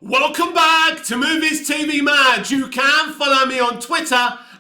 Welcome back to Movies TV Mad. You can follow me on Twitter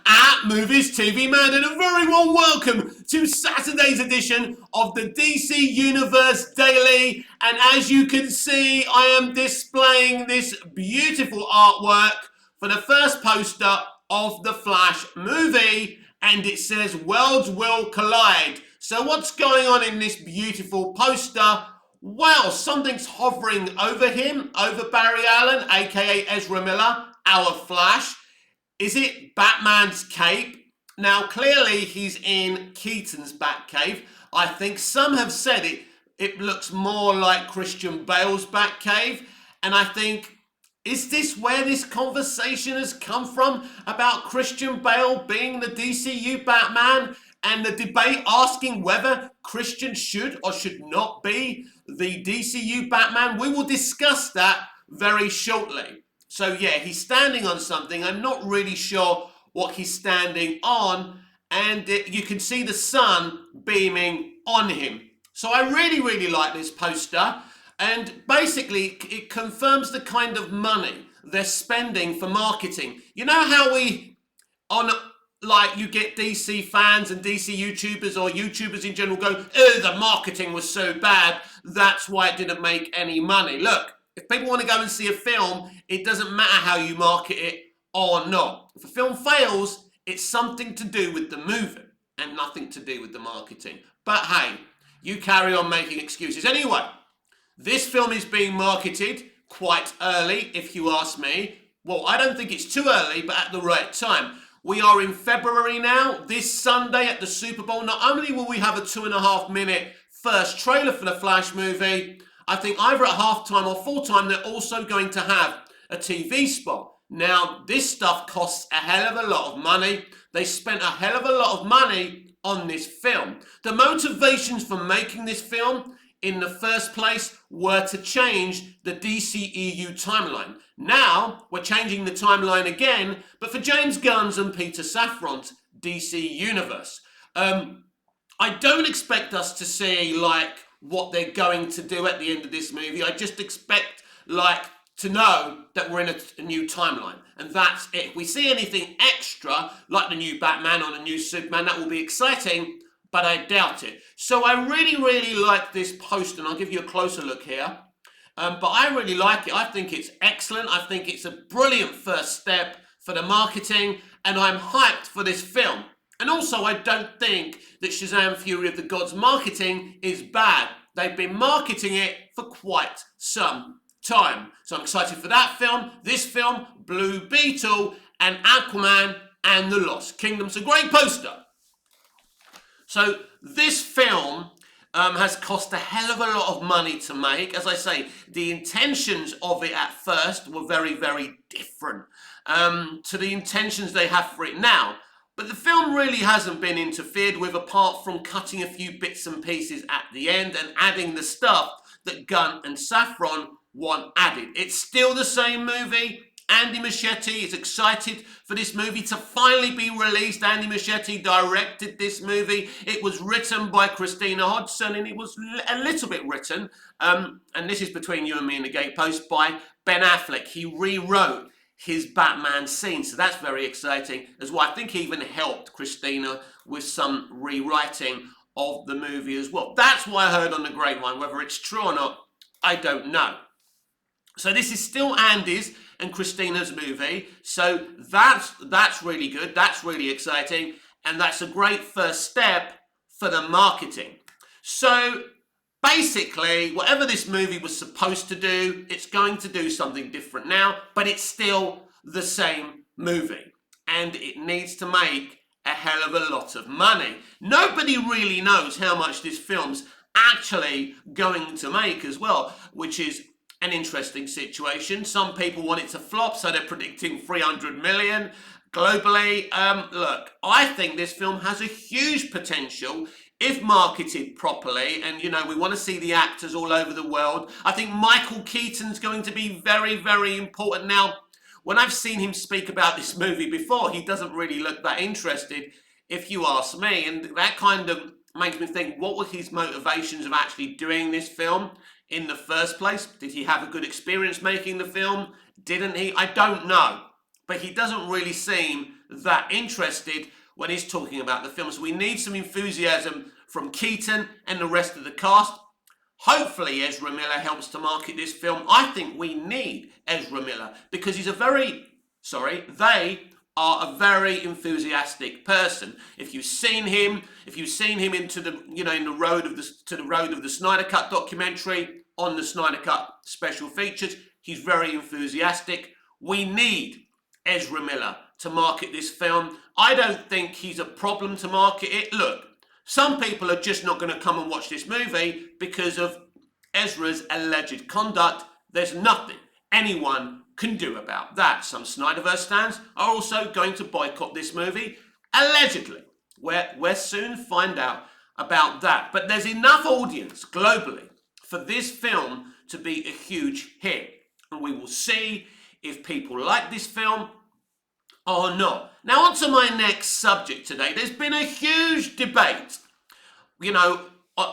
at Movies TV Mad, and a very warm welcome to Saturday's edition of the DC Universe Daily. And as you can see, I am displaying this beautiful artwork for the first poster of the Flash movie, and it says "Worlds Will Collide." So what's going on in this beautiful poster? Well, something's hovering over him, over Barry Allen, aka Ezra Miller, our Flash. Is it Batman's cape? Now, clearly he's in Keaton's Batcave. I think some have said it looks more like Christian Bale's Batcave. And I think, is this where this conversation has come from about Christian Bale being the DCU Batman? And the debate asking whether Christian should or should not be the DCU Batman? We will discuss that very shortly. So yeah, he's standing on something. I'm not really sure what he's standing on. And you can see the sun beaming on him. So I really like this poster. And basically, it confirms the kind of money they're spending for marketing. You know how you get DC fans and DC YouTubers or YouTubers in general go, oh, the marketing was so bad, that's why it didn't make any money. Look, if people want to go and see a film, it doesn't matter how you market it or not. If a film fails, it's something to do with the movie and nothing to do with the marketing. But hey, you carry on making excuses. Anyway, this film is being marketed quite early, if you ask me. Well, I don't think it's too early, but at the right time. We are in February now. This Sunday at the Super Bowl, not only will we have a 2.5-minute first trailer for the Flash movie, I think either at halftime or full time, they're also going to have a TV spot. Now, this stuff costs a hell of a lot of money. They spent a hell of a lot of money on this film. The motivations for making this film in the first place were to change the DCEU timeline. Now, we're changing the timeline again, but for James Gunn's and Peter Safran's DC Universe. I don't expect us to see, what they're going to do at the end of this movie. I just expect, to know that we're in a new timeline. And that's it. If we see anything extra, like the new Batman or the new Superman, that will be exciting, but I doubt it. So I really like this poster, and I'll give you a closer look here. But I really like it. I think it's excellent. I think it's a brilliant first step for the marketing, and I'm hyped for this film. And also, I don't think that Shazam! Fury of the Gods marketing is bad. They've been marketing it for quite some time. So I'm excited for that film, this film, Blue Beetle, and Aquaman and the Lost Kingdom. It's a great poster. So this film has cost a hell of a lot of money to make. As I say, the intentions of it at first were very different to the intentions they have for it now. But the film really hasn't been interfered with, apart from cutting a few bits and pieces at the end and adding the stuff that Gunn and Safran want added. It's still the same movie. Andy Muschietti is excited for this movie to finally be released. Andy Muschietti directed this movie. It was written by Christina Hodson, and it was a little bit written, and this is between you and me in the gatepost, by Ben Affleck. He rewrote his Batman scene, so that's very exciting as well. I think he even helped Christina with some rewriting of the movie as well. That's what I heard on the grapevine. Whether it's true or not, I don't know. So this is still Andy's and Christina's movie, so that's really good, that's really exciting, and that's a great first step for the marketing. So basically, whatever this movie was supposed to do, it's going to do something different now, but it's still the same movie, and it needs to make a hell of a lot of money. Nobody really knows how much this film's actually going to make as well, which is an interesting situation. Some people want it to flop, so they're predicting 300 million globally. Look, I think this film has a huge potential if marketed properly, and we want to see the actors all over the world. I think Michael Keaton's going to be very important. Now, when I've seen him speak about this movie before, he doesn't really look that interested, if you ask me, and that kind of makes me think, what were his motivations of actually doing this film? in the first place? Did he have a good experience making the film? Didn't he? I don't know. But he doesn't really seem that interested when he's talking about the film. So we need some enthusiasm from Keaton and the rest of the cast. Hopefully Ezra Miller helps to market this film. I think we need Ezra Miller because they are a very enthusiastic person. If you've seen him into the, in the road of the Snyder Cut documentary, on the Snyder Cut special features, he's very enthusiastic. We need Ezra Miller to market this film. I don't think he's a problem to market it. Look, some people are just not going to come and watch this movie because of Ezra's alleged conduct. There's nothing anyone can do about that. Some Snyderverse fans are also going to boycott this movie, allegedly. We'll soon find out about that. But there's enough audience globally for this film to be a huge hit. And we will see if people like this film or not. Now on to my next subject today. There's been a huge debate, about I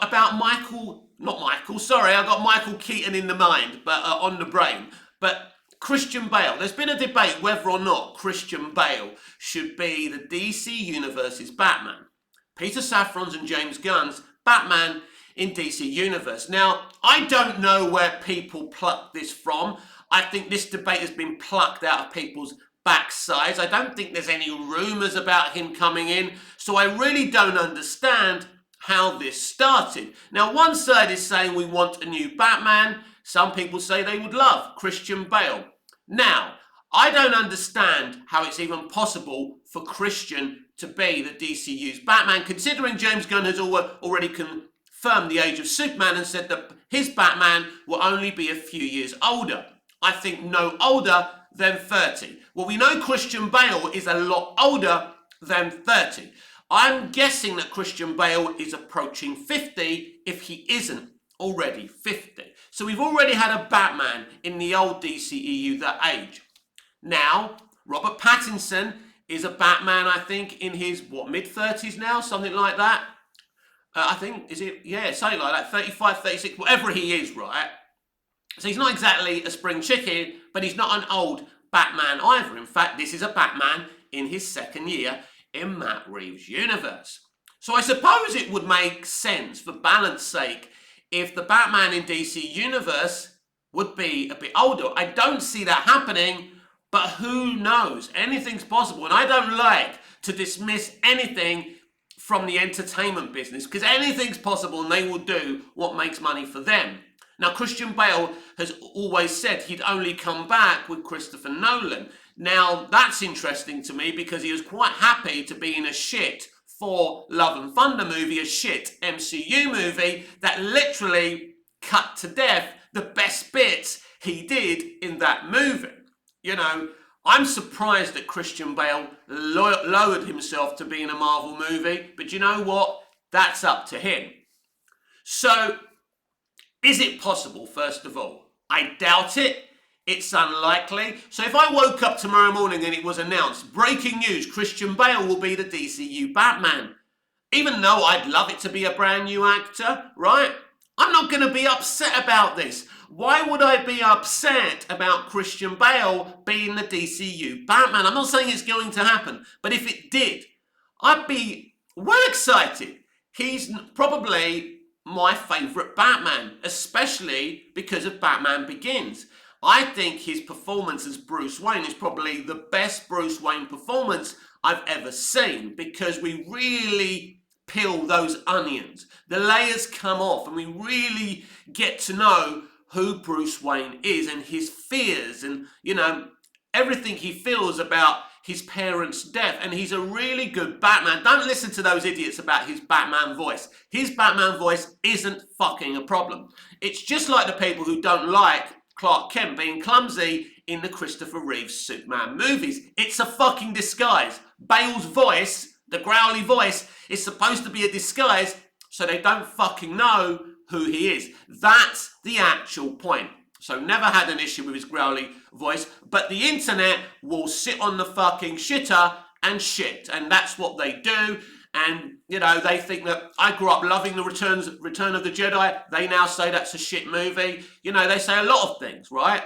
got Michael Keaton in the mind, but on the brain. But Christian Bale. There's been a debate whether or not Christian Bale should be the DC Universe's Batman. Peter Safran's and James Gunn's Batman in DC Universe. Now, I don't know where people plucked this from. I think this debate has been plucked out of people's backsides. I don't think there's any rumours about him coming in. So I really don't understand how this started. Now, one side is saying we want a new Batman. Some people say they would love Christian Bale. Now, I don't understand how it's even possible for Christian to be the DCU's Batman, considering James Gunn has already confirmed the age of Superman and said that his Batman will only be a few years older. I think no older than 30. Well, we know Christian Bale is a lot older than 30. I'm guessing that Christian Bale is approaching 50 if he isn't already 50. So we've already had a Batman in the old DCEU that age. Now, Robert Pattinson is a Batman, I think, in his, mid-30s now? Something like that. I think, something like that, 35, 36, whatever he is, right? So he's not exactly a spring chicken, but he's not an old Batman either. In fact, this is a Batman in his second year in Matt Reeves' universe. So I suppose it would make sense, for balance sake, if the Batman in DC Universe would be a bit older. I don't see that happening, but who knows? Anything's possible. And I don't like to dismiss anything from the entertainment business, because anything's possible and they will do what makes money for them. Now, Christian Bale has always said he'd only come back with Christopher Nolan. Now, that's interesting to me because he was quite happy to be in a shit Thor Love and Thunder movie, a shit MCU movie that literally cut to death the best bits he did in that movie. I'm surprised that Christian Bale lowered himself to be in a Marvel movie, but you know what? That's up to him. So, is it possible, first of all? I doubt it. It's unlikely. So if I woke up tomorrow morning and it was announced, breaking news, Christian Bale will be the DCU Batman, even though I'd love it to be a brand new actor, right? I'm not going to be upset about this. Why would I be upset about Christian Bale being the DCU Batman? I'm not saying it's going to happen, but if it did, I'd be well excited. He's probably my favourite Batman, especially because of Batman Begins. I think his performance as Bruce Wayne is probably the best Bruce Wayne performance I've ever seen, because we really peel those onions. The layers come off and we really get to know who Bruce Wayne is and his fears and, everything he feels about his parents' death. And he's a really good Batman. Don't listen to those idiots about his Batman voice. His Batman voice isn't fucking a problem. It's just like the people who don't like Clark Kent being clumsy in the Christopher Reeves Superman movies. It's a fucking disguise. Bale's voice, the growly voice, is supposed to be a disguise so they don't fucking know who he is. That's the actual point. So never had an issue with his growly voice, but the internet will sit on the fucking shitter and shit, and that's what they do. And, you know, they think that I grew up loving the Return of the Jedi. They now say that's a shit movie. You know, they say a lot of things, right?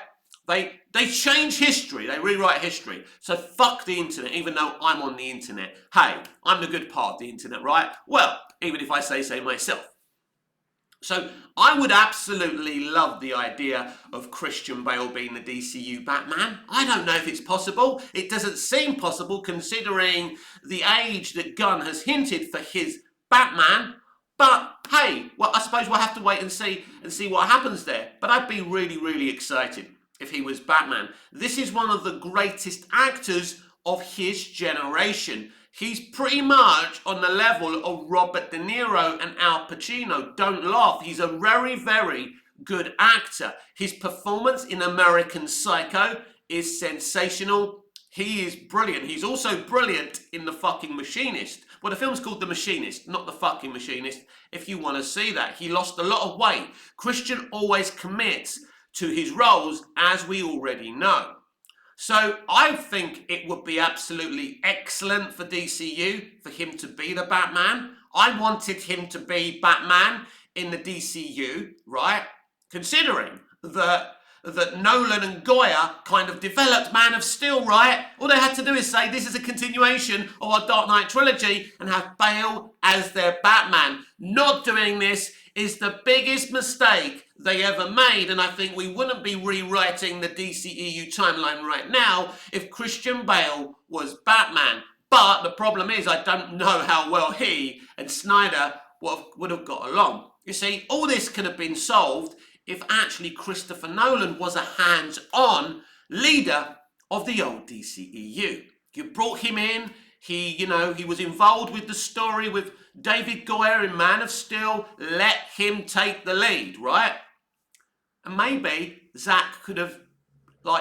They change history. They rewrite history. So fuck the internet, even though I'm on the internet. Hey, I'm the good part of the internet, right? Well, even if I say so myself. So I would absolutely love the idea of Christian Bale being the DCU Batman. I don't know if it's possible. It doesn't seem possible considering the age that Gunn has hinted for his Batman. But hey, well, I suppose we'll have to wait and see what happens there. But I'd be really, really excited if he was Batman. This is one of the greatest actors of his generation. He's pretty much on the level of Robert De Niro and Al Pacino. Don't laugh. He's a very, very good actor. His performance in American Psycho is sensational. He is brilliant. He's also brilliant in The Fucking Machinist. Well, the film's called The Machinist, not The Fucking Machinist, if you want to see that. He lost a lot of weight. Christian always commits to his roles, as we already know. So I think it would be absolutely excellent for DCU for him to be the Batman. I wanted him to be Batman in the DCU, right? Considering that Nolan and Goya kind of developed Man of Steel, right? All they had to do is say this is a continuation of our Dark Knight trilogy and have Bale as their Batman. Not doing this is the biggest mistake they ever made, and I think we wouldn't be rewriting the DCEU timeline right now if Christian Bale was Batman. But the problem is I don't know how well he and Snyder would have got along. You see, all this could have been solved if actually Christopher Nolan was a hands-on leader of the old DCEU. You brought him in, he was involved with the story with David Goyer in Man of Steel. Let him take the lead, right? And maybe Zack could have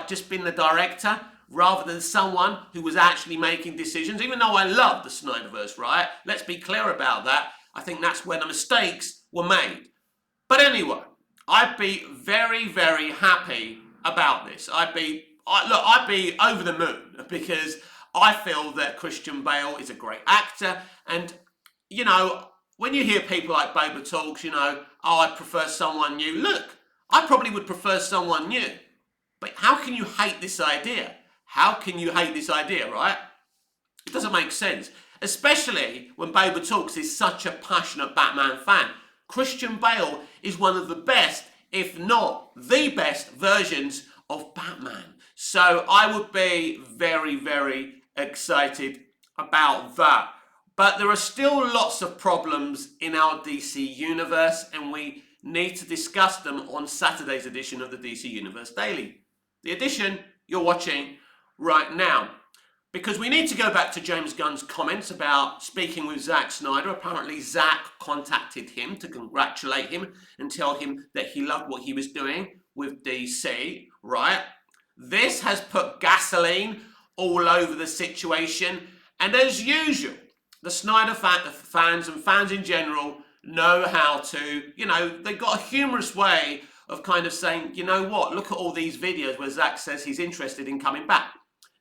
just been the director rather than someone who was actually making decisions, even though I love the Snyderverse, right? Let's be clear about that. I think that's where the mistakes were made. But anyway, I'd be very, very happy about this. I'd be over the moon because I feel that Christian Bale is a great actor. And, you know, when you hear people like Boba talks, oh, I prefer someone new. Look, I probably would prefer someone new. But how can you hate this idea? How can you hate this idea, right? It doesn't make sense. Especially when Boba Talks is such a passionate Batman fan. Christian Bale is one of the best, if not the best, versions of Batman. So I would be very, very excited about that. But there are still lots of problems in our DC universe, and we need to discuss them on Saturday's edition of the DC Universe Daily. The edition you're watching right now. Because we need to go back to James Gunn's comments about speaking with Zack Snyder. Apparently Zack contacted him to congratulate him and tell him that he loved what he was doing with DC, right? This has put gasoline all over the situation. And as usual, the Snyder fans and fans in general know how to, they've got a humorous way of kind of saying, you know what, look at all these videos where Zack says he's interested in coming back.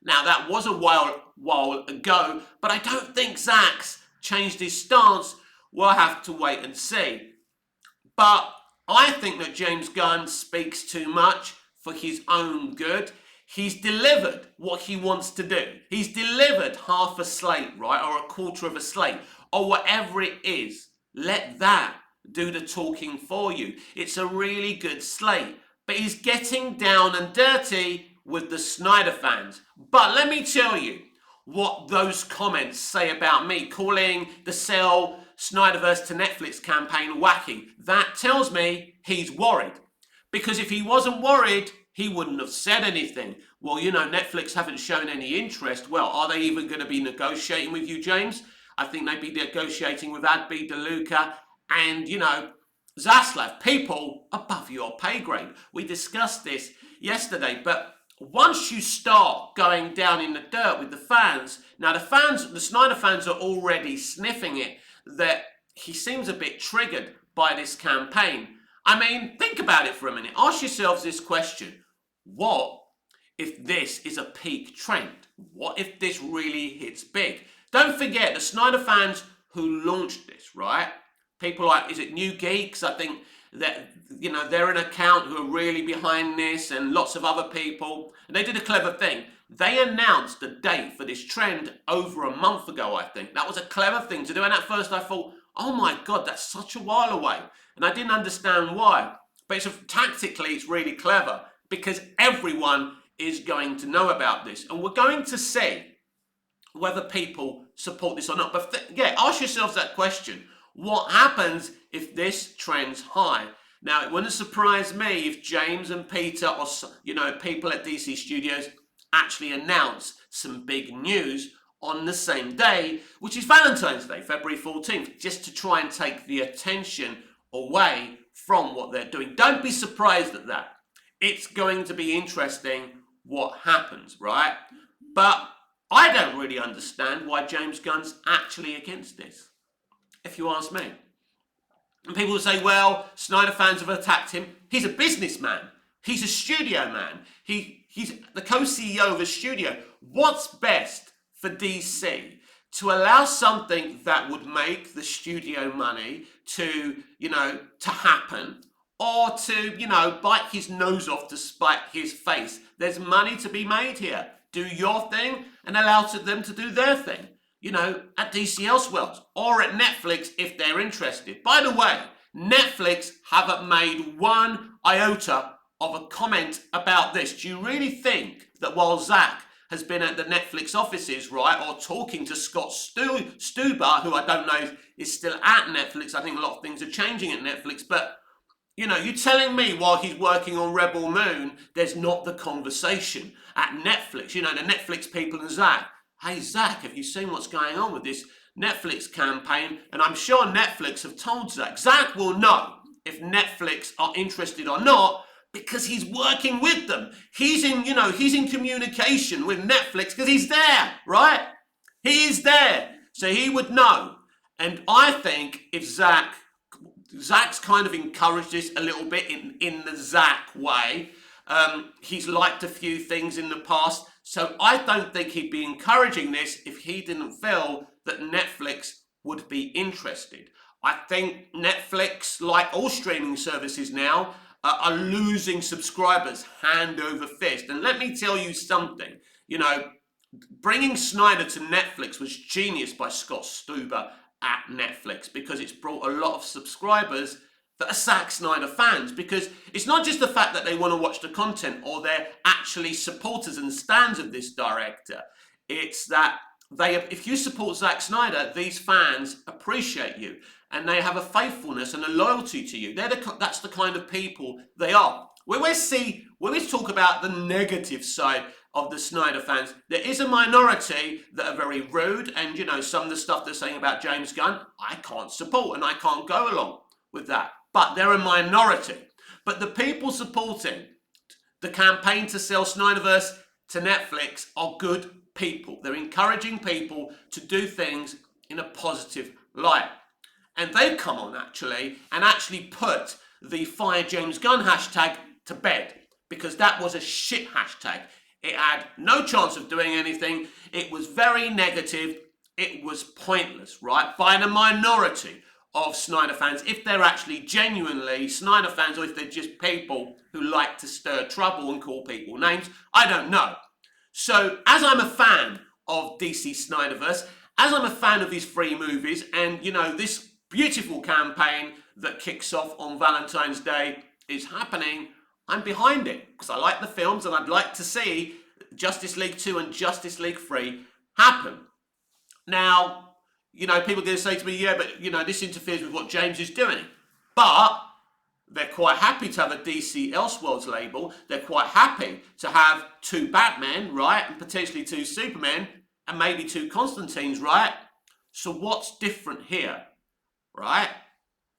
Now, that was a while ago, but I don't think Zack's changed his stance. We'll have to wait and see. But I think that James Gunn speaks too much for his own good. He's delivered what he wants to do. He's delivered half a slate, right, or a quarter of a slate, or whatever it is. Let that do the talking for you. It's a really good slate, but he's getting down and dirty with the Snyder fans. But let me tell you what those comments say about me, calling the sell Snyderverse to Netflix campaign wacky. That tells me he's worried. Because if he wasn't worried, he wouldn't have said anything. Well, Netflix haven't shown any interest. Well, are they even going to be negotiating with you, James? I think they'd be negotiating with Adby DeLuca and, Zaslav, people above your pay grade. We discussed this yesterday, but once you start going down in the dirt with the fans, now the Snyder fans are already sniffing it, that he seems a bit triggered by this campaign. I mean, think about it for a minute. Ask yourselves this question. What if this is a peak trend? What if this really hits big? Don't forget, the Snyder fans who launched this, right? People like, is it New Geeks? I think that, they're an account who are really behind this, and lots of other people. And they did a clever thing. They announced the date for this trend over a month ago, I think. That was a clever thing to do. And at first I thought, oh my God, that's such a while away. And I didn't understand why. But tactically, it's really clever because everyone is going to know about this. And we're going to see whether people support this or not. But ask yourselves that question. What happens if this trends high? Now, it wouldn't surprise me if James and Peter or, people at DC Studios actually announce some big news on the same day, which is Valentine's Day, February 14th, just to try and take the attention away from what they're doing. Don't be surprised at that. It's going to be interesting what happens, right? But I don't really understand why James Gunn's actually against this, if you ask me. And people will say, well, Snyder fans have attacked him. He's a businessman. He's a studio man. He's the co-CEO of a studio. What's best for DC? To allow something that would make the studio money to happen, or to, bite his nose off to spite his face. There's money to be made here. Do your thing and allow them to do their thing. At DC Elseworlds or at Netflix if they're interested. By the way, Netflix haven't made one iota of a comment about this. Do you really think that while Zach has been at the Netflix offices, right, or talking to Scott Stuber, who I don't know is still at Netflix, I think a lot of things are changing at Netflix, but you're telling me while he's working on Rebel Moon, there's not the conversation at Netflix, the Netflix people and Zach. Hey, Zach, have you seen what's going on with this Netflix campaign? And I'm sure Netflix have told Zach. Zach will know if Netflix are interested or not because he's working with them. He's in communication with Netflix because he's there, right? He is there. So he would know. And I think if Zach's kind of encouraged this a little bit in the Zach way. He's liked a few things in the past. So I don't think he'd be encouraging this if he didn't feel that Netflix would be interested. I think Netflix, like all streaming services now, are losing subscribers hand over fist. And let me tell you something, bringing Snyder to Netflix was genius by Scott Stuber at Netflix because it's brought a lot of subscribers that are Zack Snyder fans, because it's not just the fact that they want to watch the content or they're actually supporters and stans of this director. It's that if you support Zack Snyder, these fans appreciate you and they have a faithfulness and a loyalty to you. That's the kind of people they are. When we talk about the negative side of the Snyder fans, there is a minority that are very rude, and some of the stuff they're saying about James Gunn, I can't support and I can't go along with that. But they're a minority. But the people supporting the campaign to sell Snyderverse to Netflix are good people. They're encouraging people to do things in a positive light. And they've come on and put the Fire James Gunn hashtag to bed, because that was a shit hashtag. It had no chance of doing anything. It was very negative. It was pointless, right? By the minority of Snyder fans, if they're actually genuinely Snyder fans or if they're just people who like to stir trouble and call people names, I don't know. So as I'm a fan of DC Snyderverse, as I'm a fan of these free movies and, this beautiful campaign that kicks off on Valentine's Day is happening, I'm behind it because I like the films and I'd like to see Justice League 2 and Justice League 3 happen. Now, people are going to say to me, yeah, but, this interferes with what James is doing. But they're quite happy to have a DC Elseworlds label. They're quite happy to have 2 Batmen, right? And potentially 2 Supermen and maybe 2 Constantines, right? So what's different here, right?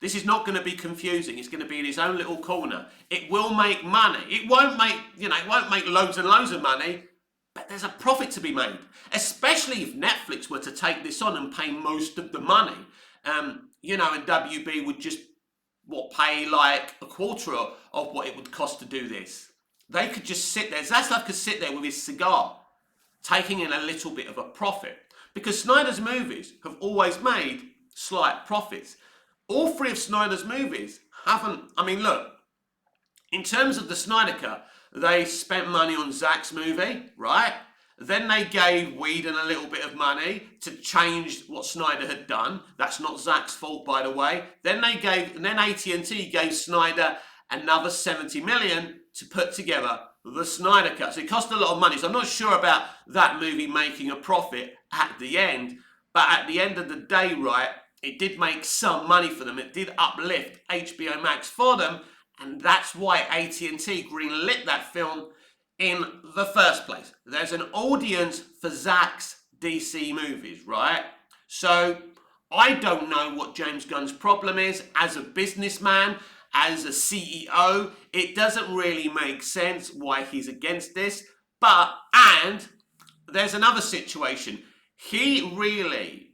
This is not going to be confusing. It's going to be in its own little corner. It will make money. It won't make loads and loads of money, but there's a profit to be made, especially if Netflix were to take this on and pay most of the money. And WB would just pay like a quarter of what it would cost to do this. They could just sit there. Zaslav could sit there with his cigar, taking in a little bit of a profit. Because Snyder's movies have always made slight profits. All three of Snyder's movies haven't, I mean, look, in terms of the Snyder Cut, they spent money on Zack's movie, right? Then they gave Whedon a little bit of money to change what Snyder had done. That's not Zack's fault, by the way. Then AT&T gave Snyder another 70 million to put together the Snyder Cut. So it cost a lot of money. So I'm not sure about that movie making a profit at the end. But at the end of the day, right, it did make some money for them. It did uplift HBO Max for them. And that's why AT&T greenlit that film in the first place. There's an audience for Zack's DC movies, right? So I don't know what James Gunn's problem is as a businessman, as a CEO. It doesn't really make sense why he's against this. And there's another situation. He really,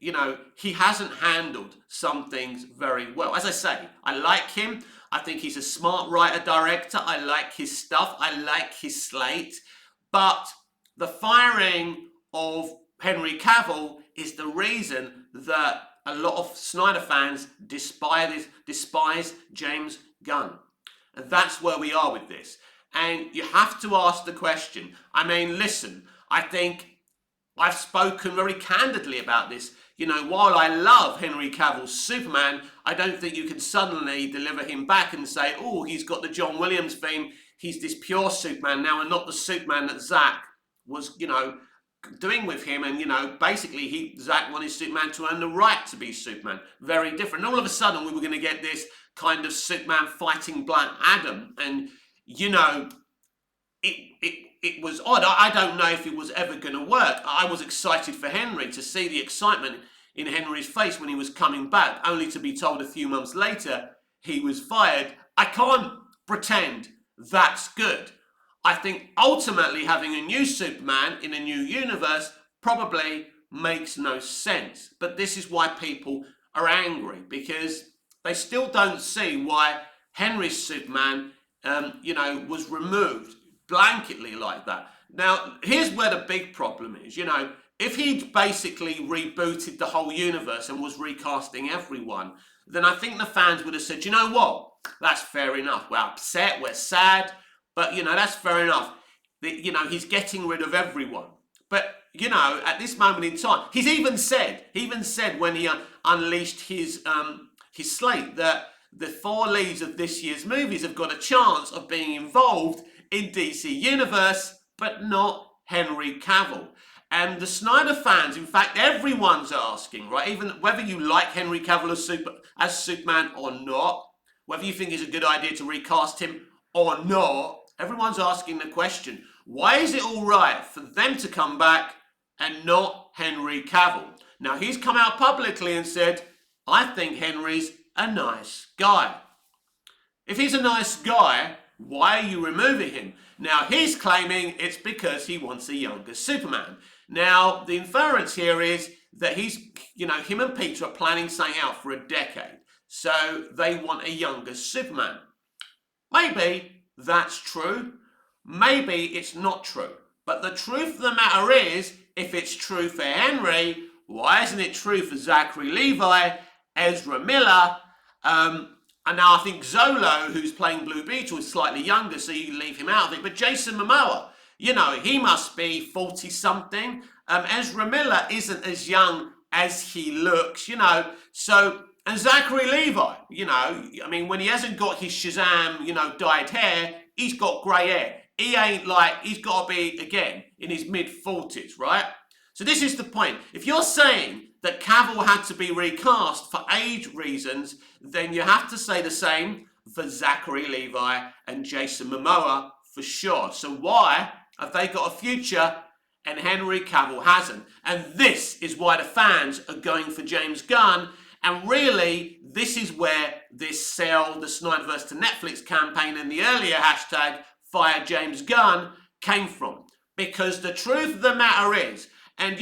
he hasn't handled some things very well. As I say, I like him. I think he's a smart writer-director. I like his stuff. I like his slate. But the firing of Henry Cavill is the reason that a lot of Snyder fans despise James Gunn. And that's where we are with this. And you have to ask the question. I mean, listen, I think I've spoken very candidly about this. While I love Henry Cavill's Superman, I don't think you can suddenly deliver him back and say, oh, he's got the John Williams theme. He's this pure Superman now and not the Superman that Zack was, doing with him. And, basically Zack wanted Superman to earn the right to be Superman. Very different. And all of a sudden we were going to get this kind of Superman fighting Black Adam. And, it was odd. I don't know if it was ever going to work. I was excited for Henry, to see the excitement in Henry's face when he was coming back, only to be told a few months later he was fired. I can't pretend that's good. I think ultimately having a new Superman in a new universe probably makes no sense. But this is why people are angry, because they still don't see why Henry's Superman, was removed blanketly like that. Now, here's where the big problem is. If he'd basically rebooted the whole universe and was recasting everyone, then I think the fans would have said, you know what? That's fair enough. We're upset, we're sad, but, that's fair enough. He's getting rid of everyone. But, at this moment in time, he even said when he unleashed his slate that the 4 leads of this year's movies have got a chance of being involved in DC Universe, but not Henry Cavill. And the Snyder fans, in fact, everyone's asking, right? Even whether you like Henry Cavill as Superman or not, whether you think it's a good idea to recast him or not, everyone's asking the question, why is it all right for them to come back and not Henry Cavill? Now, he's come out publicly and said, I think Henry's a nice guy. If he's a nice guy, why are you removing him? Now, he's claiming it's because he wants a younger Superman. Now, the inference here is that him and Peter are planning something out for a decade. So they want a younger Superman. Maybe that's true. Maybe it's not true. But the truth of the matter is, if it's true for Henry, why isn't it true for Zachary Levi, Ezra Miller, and now I think Zolo, who's playing Blue Beetle, is slightly younger, so you leave him out of it. But Jason Momoa, he must be 40-something. Ezra Miller isn't as young as he looks, So, and Zachary Levi, when he hasn't got his Shazam, dyed hair, he's got grey hair. He ain't he's got to be, again, in his mid-40s, right? So this is the point. If you're saying that Cavill had to be recast for age reasons, then you have to say the same for Zachary Levi and Jason Momoa for sure. So why have they got a future and Henry Cavill hasn't? And this is why the fans are going for James Gunn. And really, this is where this sell the Snyderverse to Netflix campaign and the earlier hashtag Fire James Gunn came from. Because the truth of the matter is, and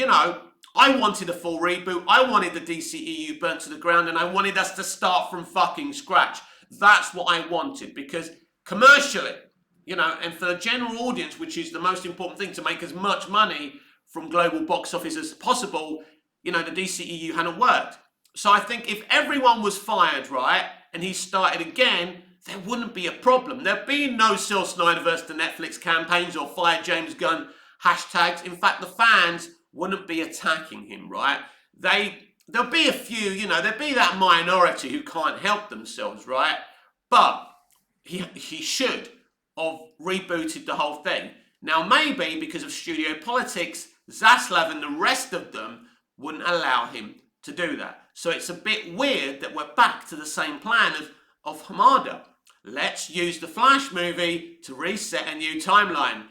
I wanted a full reboot. I wanted the DCEU burnt to the ground, and I wanted us to start from fucking scratch. That's what I wanted, because commercially, and for the general audience, which is the most important thing, to make as much money from global box office as possible, the DCEU hadn't worked. So I think if everyone was fired, right, and he started again, there wouldn't be a problem. There'd be no Sell Snyderverse to Netflix campaigns or Fire James Gunn hashtags. In fact, the fans wouldn't be attacking him, right? There'll be a few, there'll be that minority who can't help themselves, right? But he should have rebooted the whole thing. Now, maybe because of studio politics, Zaslav and the rest of them wouldn't allow him to do that. So it's a bit weird that we're back to the same plan of Hamada. Let's use the Flash movie to reset a new timeline.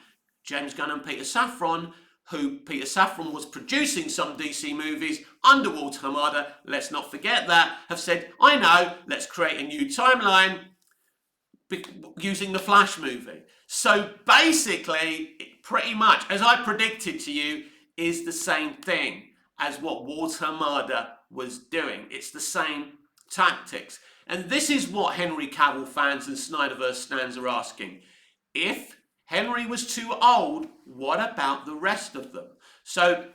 James Gunn and Peter Safran, who Peter Safran was producing some DC movies under Walter Hamada, let's not forget that, have said, I know, let's create a new timeline using the Flash movie. So basically, pretty much, as I predicted to you, is the same thing as what Walter Hamada was doing. It's the same tactics. And this is what Henry Cavill fans and Snyderverse stands are asking. If Henry was too old, what about the rest of them? So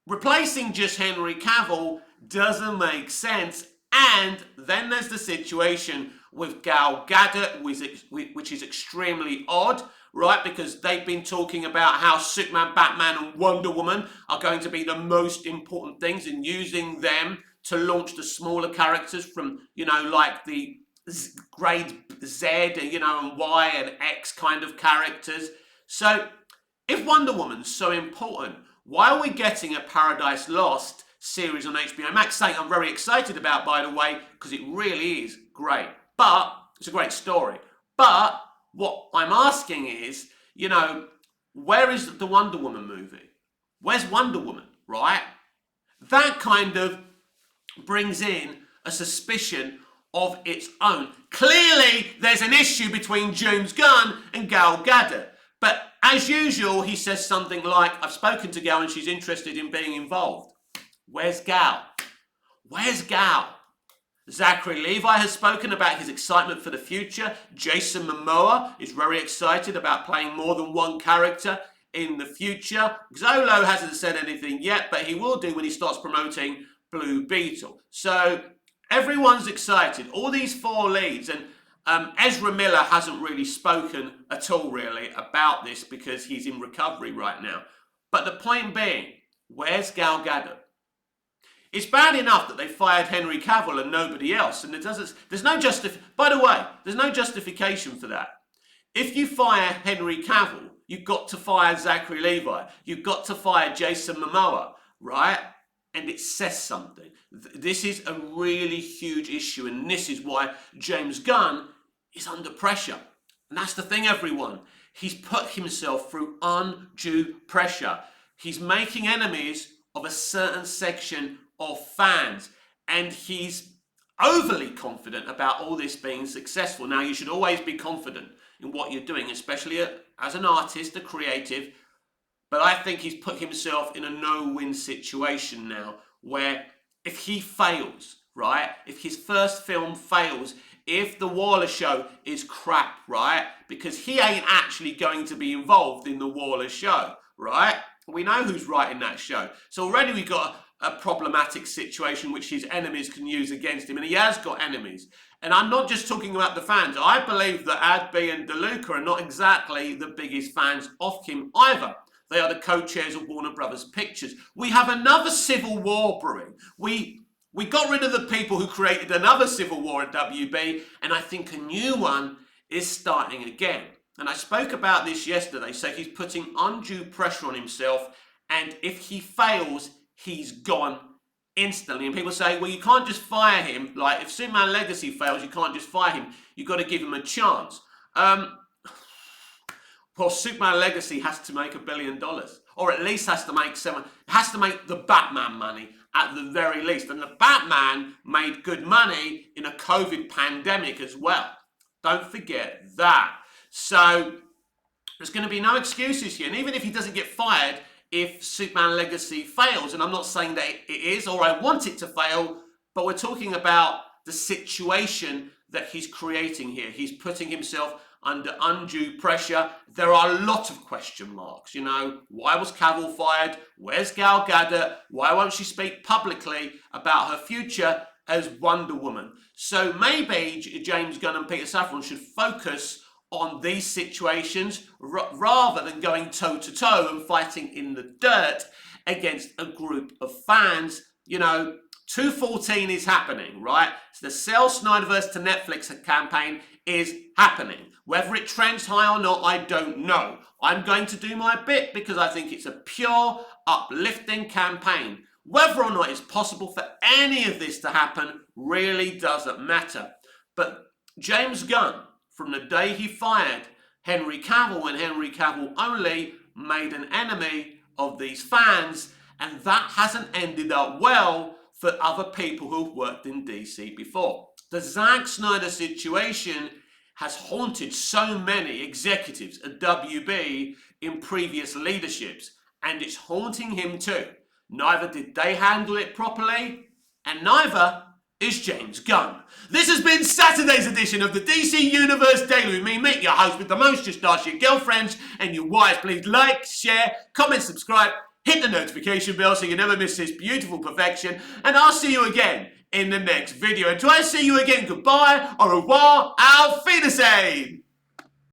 replacing just Henry Cavill doesn't make sense. And then there's the situation with Gal Gadot, which is extremely odd, right? Because they've been talking about how Superman, Batman, and Wonder Woman are going to be the most important things, and using them to launch the smaller characters from, like the grade Z, and Y and X kind of characters. So if Wonder Woman's so important, why are we getting a Paradise Lost series on HBO Max, saying I'm very excited about, by the way, because it really is great. But it's a great story. But what I'm asking is, where is the Wonder Woman movie? Where's Wonder Woman, right? That kind of brings in a suspicion of its own. Clearly, there's an issue between James Gunn and Gal Gadot. But as usual, he says something like, I've spoken to Gal and she's interested in being involved. Where's Gal? Where's Gal? Zachary Levi has spoken about his excitement for the future. Jason Momoa is very excited about playing more than one character in the future. Xolo hasn't said anything yet, but he will do when he starts promoting Blue Beetle. So everyone's excited. All these four leads, and Ezra Miller hasn't really spoken at all really about this because he's in recovery right now. But the point being, where's Gal Gadot? It's bad enough that they fired Henry Cavill and nobody else, and there's no justification for that. If you fire Henry Cavill, you've got to fire Zachary Levi, you've got to fire Jason Momoa, right? And it says something. This is a really huge issue, and this is why James Gunn is under pressure. And that's the thing, everyone. He's put himself through undue pressure. He's making enemies of a certain section of fans, and he's overly confident about all this being successful. Now, you should always be confident in what you're doing, especially as an artist, a creative, but I think he's put himself in a no-win situation now, where if he fails, right, if his first film fails, if The Waller Show is crap, right, because he ain't actually going to be involved in The Waller Show, right? We know who's writing that show. So already we've got a problematic situation which his enemies can use against him, and he has got enemies. And I'm not just talking about the fans. I believe that Adby and DeLuca are not exactly the biggest fans of him either. They are the co-chairs of Warner Brothers Pictures. We have another civil war brewing. We got rid of the people who created another civil war at WB, and I think a new one is starting again. And I spoke about this yesterday, so he's putting undue pressure on himself, and if he fails, he's gone instantly. And people say, well, you can't just fire him. Like, if Superman Legacy fails, you can't just fire him. You've got to give him a chance. Well, Superman Legacy has to make $1 billion, or at least has to make the Batman money at the very least. And the Batman made good money in a COVID pandemic as well. Don't forget that. So there's going to be no excuses here. And even if he doesn't get fired, if Superman Legacy fails, and I'm not saying that it is, or I want it to fail, but we're talking about the situation that he's creating here. He's putting himself under undue pressure. There are a lot of question marks. You know, why was Cavill fired? Where's Gal Gadot? Why won't she speak publicly about her future as Wonder Woman? So maybe James Gunn and Peter Safran should focus on these situations rather than going toe-to-toe and fighting in the dirt against a group of fans. You know, 214 is happening, right? So the Sell Snyderverse to Netflix campaign is happening. Whether it trends high or not, I don't know. I'm going to do my bit because I think it's a pure, uplifting campaign. Whether or not it's possible for any of this to happen really doesn't matter. But James Gunn, from the day he fired Henry Cavill and Henry Cavill only, made an enemy of these fans, and that hasn't ended up well for other people who've worked in DC before. The Zack Snyder situation has haunted so many executives at WB in previous leaderships, and it's haunting him too. Neither did they handle it properly, and neither is James Gunn. This has been Saturday's edition of the DC Universe Daily with me, Mick, your host with the most. Just ask your girlfriends and your wives. Please like, share, comment, subscribe, hit the notification bell so you never miss this beautiful perfection, and I'll see you again in the next video. Until I see you again, goodbye, au revoir, auf Wiedersehen.